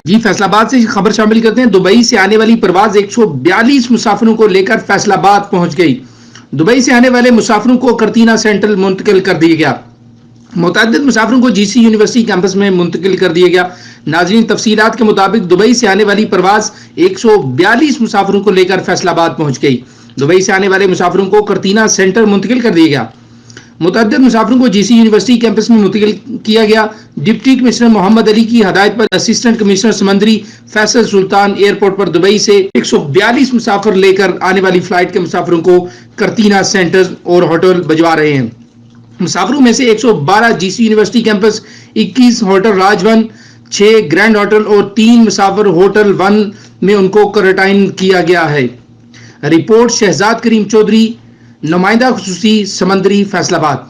जी, फैसलाबाद से खबर शामिल करते हैं। दुबई से आने वाली परवाज 142 मुसाफिरों को लेकर फैसलाबाद पहुंच गई। दुबई से आने वाले मुसाफिरों को करतीना सेंट्रल मुंतकिल कर दिया गया। मुतअद्दिद मुसाफिरों को जीसी यूनिवर्सिटी कैंपस में मुंतकिल कर दिया गया। नाज़रीन, तफसीलात के मुताबिक दुबई से आने वाली परवाज 142 मुसाफिरों को लेकर फैसलाबाद पहुंच गई। दुबई से आने वाले मुसाफिरों को करतीना सेंटर मुंतकिल कर दिया गया। मुतअद्दिद मुसाफिरों को जीसी यूनिवर्सिटी कैंपस में मुंतकिल किया गया। डिप्टी कमिश्नर मोहम्मद अली की हदायत पर असिस्टेंट कमिश्नर समंदरी फैसल सुल्तान एयरपोर्ट पर दुबई से 142 मुसाफिर लेकर आने वाली फ्लाइट के मुसाफिरों को करतीना सेंटर और होटल भिजवा रहे हैं। मुसाफिरों में से 112 GC university campus, 21 hotel Rajvan, 6 grand hotel और 3 मुसाफिर होटल वन में उनको क्वारंटाइन किया गया है। रिपोर्ट शहजाद करीम चौधरी, नुमाइंदा खुसूसी समंदरी, फैसलाबाद।